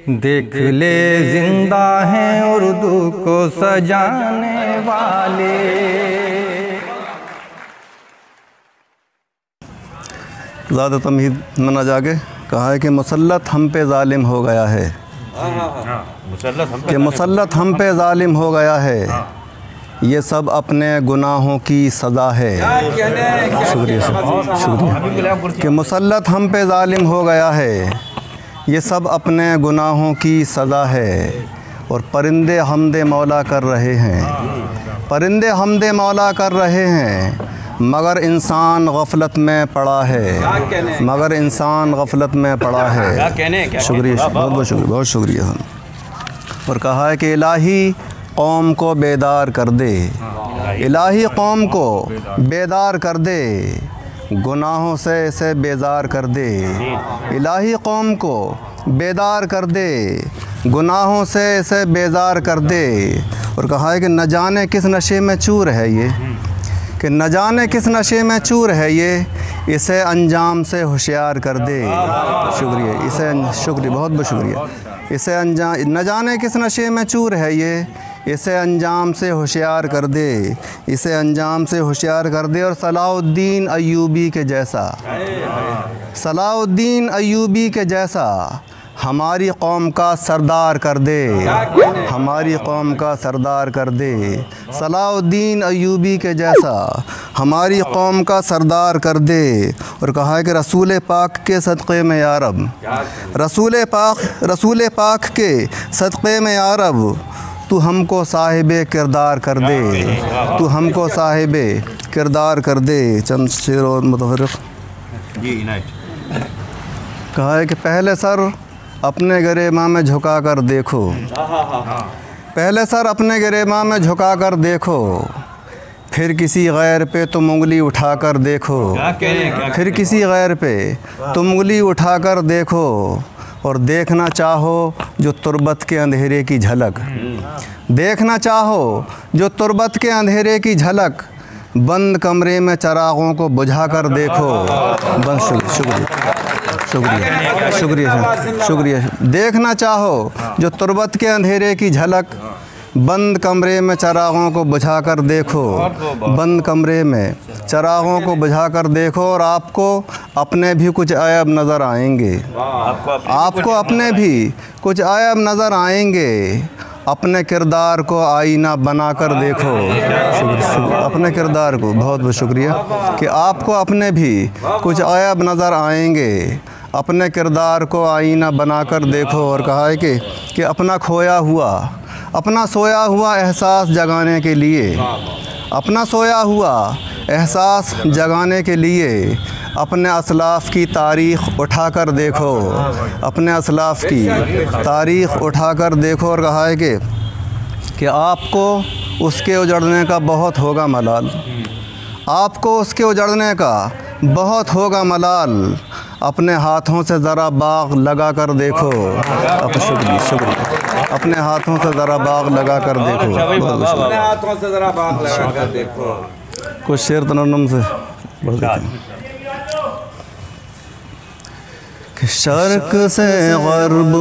देख ले जिंदा हैं उर्दू को सजाने वाले। ज़्यादा तमहीद में न जाके कहा है कि मुसल्लत हम पे ज़ालिम हो गया है, कि मुसल्लत हम पे ज़ालिम हो गया है, ये सब अपने गुनाहों की सज़ा है। शुक्रिया कि मुसल्लत हम पे ज़ालिम हो गया है, ये सब अपने गुनाहों की सज़ा है। और परिंदे हमदे मौला कर रहे हैं, परिंदे हमदे मौला कर रहे हैं, मगर इंसान गफलत में पड़ा है, मगर इंसान गफलत में पड़ा है। शुक्रिया, बहुत शुक्रिया। और कहा है कि इलाही कौम को बेदार कर दे, इलाही कौम को बेदार कर दे, गुनाहों से इसे बेजार कर दे। इलाही कौम को बेदार कर दे, गुनाहों से इसे बेजार कर दे। और कहा है कि न जाने किस नशे में चूर है ये, कि न जाने किस नशे में चूर है ये, इसे अंजाम से होशियार कर दे। शुक्रिया, इसे शुक्रिया, बहुत बहुत शुक्रिया। इसे अंजाम, न जाने किस नशे में चूर है ये, इसे अंजाम से होशियार कर दे, इसे अंजाम से होशियार कर दे। और सलाहुद्दीन अय्यूबी के जैसा, सलाहुद्दीन अय्यूबी के जैसा हमारी कौम का सरदार कर दे, हमारी कौम का सरदार कर दे। सलाहुद्दीन अय्यूबी के जैसा हमारी कौम का सरदार कर दे। और कहा है कि रसूल पाक के सदक़े में या रब, रसूल पाक के सदक़े में या रब, तू हमको साहिबे किरदार कर दे, तू हमको साहिबे किरदार कर दे। चंद शेर और मुतफर्रिक़ जी। कहा है कि पहले सर अपने गिरेबां में झुका कर देखो, पहले सर अपने गिरेबां में झुका कर देखो, फिर किसी गैर पे तुम उंगली उठा कर देखो, फिर किसी गैर पे तुम उंगली उठा कर देखो। और देखना चाहो जो तुर्बत के अंधेरे की झलक, देखना चाहो जो तुर्बत के अंधेरे की झलक, बंद कमरे में चरागों को बुझा कर देखो। बस शुक्रिया, शुक्रिया, शुक्रिया, शुक्रिया। देखना चाहो जो तुर्बत के अंधेरे की झलक, बंद कमरे में चरागों को बुझा कर देखो, बंद कमरे में चरागों को बुझा कर देखो। और आपको अपने भी कुछ ऐब नज़र आएंगे, आपको अपने भी कुछ ऐब नज़र आएंगे, अपने किरदार को आईना बना कर देखो। अपने किरदार को, बहुत बहुत शुक्रिया कि आपको अपने भी कुछ ऐब नज़र आएंगे, अपने किरदार को आईना बना कर देखो। और कहा है कि अपना खोया हुआ, अपना सोया हुआ एहसास जगाने के लिए, अपना सोया हुआ एहसास जगाने के लिए अपने असलाफ़ की तारीख़ उठा कर देखो, अपने असलाफ़ की तारीख़ उठा कर देखो। और कहा है कि आपको उसके उजड़ने का बहुत होगा मलाल, आपको उसके उजड़ने का बहुत होगा मलाल, अपने हाथों से ज़रा बाग लगा कर देखो। शुक्रिया, शुक्रिया, अपने हाथों से ज़रा बाग लगा कर देखो, अपने हाथों से ज़रा बाग लगा कर देखो। कुछ शेर तनन्नुम से पढ़ देते हैं कि शर्क से ग़र्ब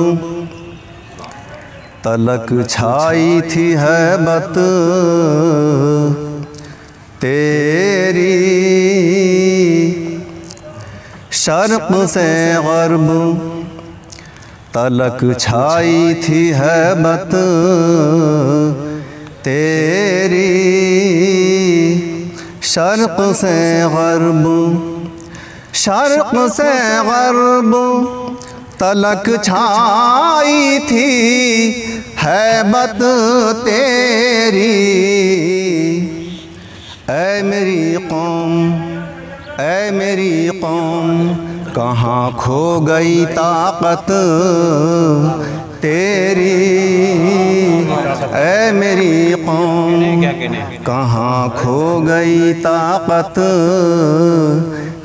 तलक छाई थी हैबत तेरी, शर्क से ग़र्ब तलक छाई थी हैबत तेरी, शर्क से ग़र्ब, शर्क से ग़र्ब तलक छाई थी हैबत तेरी। ऐ मेरी कौम, ऐ मेरी कौम, कहाँ खो गई ताकत तेरी। ऐ मेरी कौम, कहाँ खो गई ताकत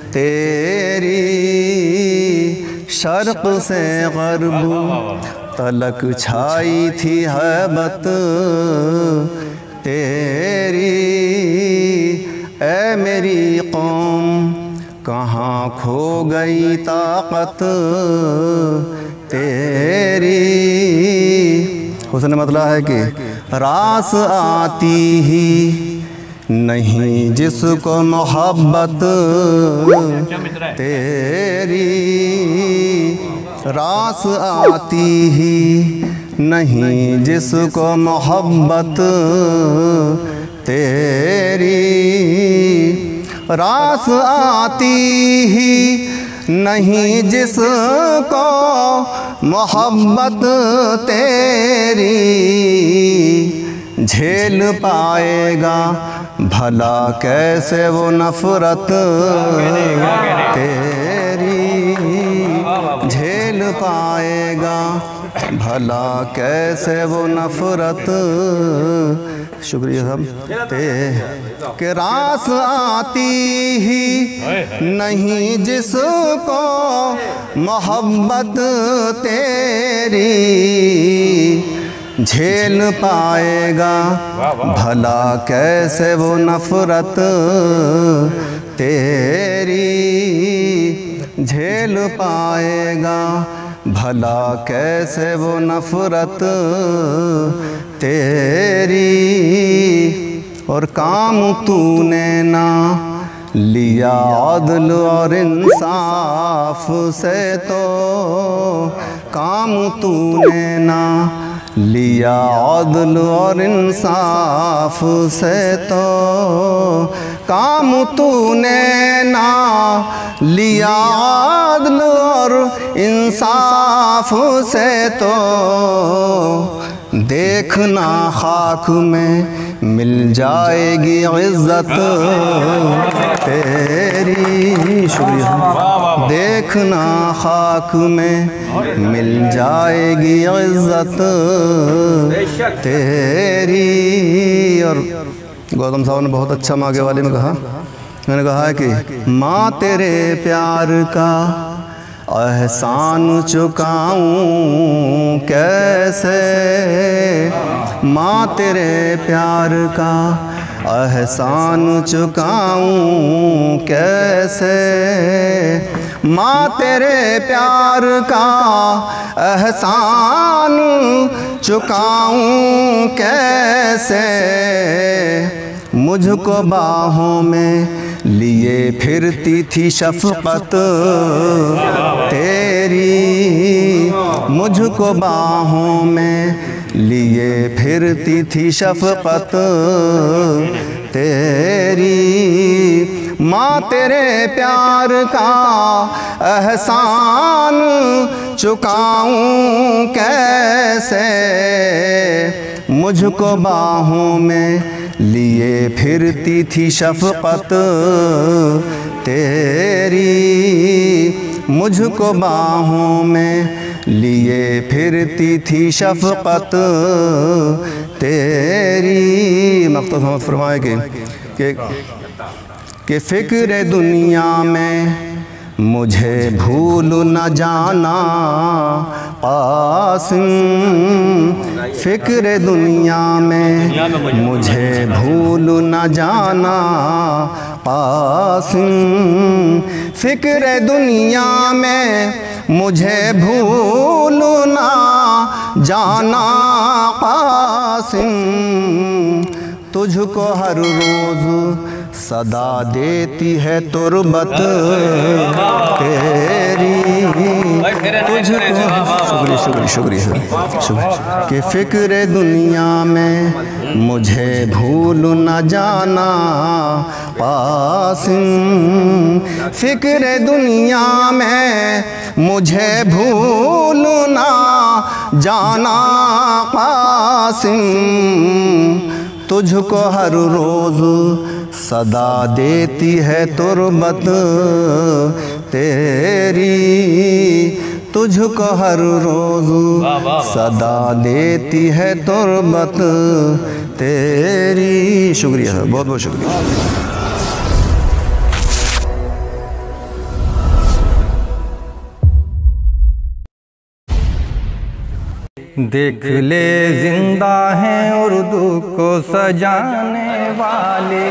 तेरी। शर्क़ से ग़र्ब तलक छाई थी हैबत तेरी। ऐ मेरी कौम, कहाँ खो गई ताकत तेरी। उसने मतलब है कि रास आती ही नहीं जिसको मोहब्बत तेरी, रास आती ही नहीं जिसको मोहब्बत तेरी, रास आती ही नहीं जिसको मोहब्बत तेरी, झेल पाएगा भला कैसे वो नफ़रत तेरी, झेल पाएगा भला कैसे वो नफ़रत, शुक्रिया साहब के रास आती ही नहीं जिसको मोहब्बत तेरी, झेल पाएगा भला कैसे वो नफ़रत तेरी, झेल पाएगा भला कैसे वो नफ़रत तेरी। और काम तूने ना लिया अदल और इंसाफ से तो, काम तूने ना लिया अदल और इंसाफ से तो, काम तूने ना लिया अदल और इंसाफ से तो, देखना खाक में मिल जाएगी इज़्ज़त तेरी, शुक्रिया, देखना खाक में मिल जाएगी इज़्ज़त तेरी। और गौतम साहब ने बहुत अच्छा मागे वाले में कहा, मैंने कहा है कि माँ तेरे प्यार का एहसान चुकाऊं कैसे, माँ तेरे प्यार का एहसान चुकाऊं कैसे, माँ तेरे प्यार का एहसान चुकाऊं कैसे, मुझको बाहों में लिए फिरती थी शफ़क़त तेरी, मुझको बाहों में लिए फिरती थी शफ़क़त तेरी, माँ तेरे प्यार का एहसान चुकाऊं कैसे, मुझको बाहों में लिए फिरती थी शफ़क़त तेरी, मुझको बाहों में लिए फिरती थी शफ़क़त तेरी। मक़सद समझ फरमाए कि फ़िक्र दुनिया में मुझे भूल न जाना क़ासिम, फ़िक्र दुनिया में मुझे भूल न जाना क़ासिम, फ़िक्र दुनिया में मुझे भूल न जाना क़ासिम, तुझको हर रोज़ सदा देती है तुरबत तेरी, तुझको शुक्रिया शुक्रिया शुक्रिया कि फ़िक्र दुनिया में मुझे भूल न जाना क़ासिम, फ़िक्र दुनिया में मुझे भूल न जाना क़ासिम, तुझको हर रोज़ सदा देती है तुरबत तेरी, तुझको हर रोज़ सदा देती है तुरबत तेरी। शुक्रिया, बहुत बहुत शुक्रिया। देख ले जिंदा हैं उर्दू को सजाने वाले।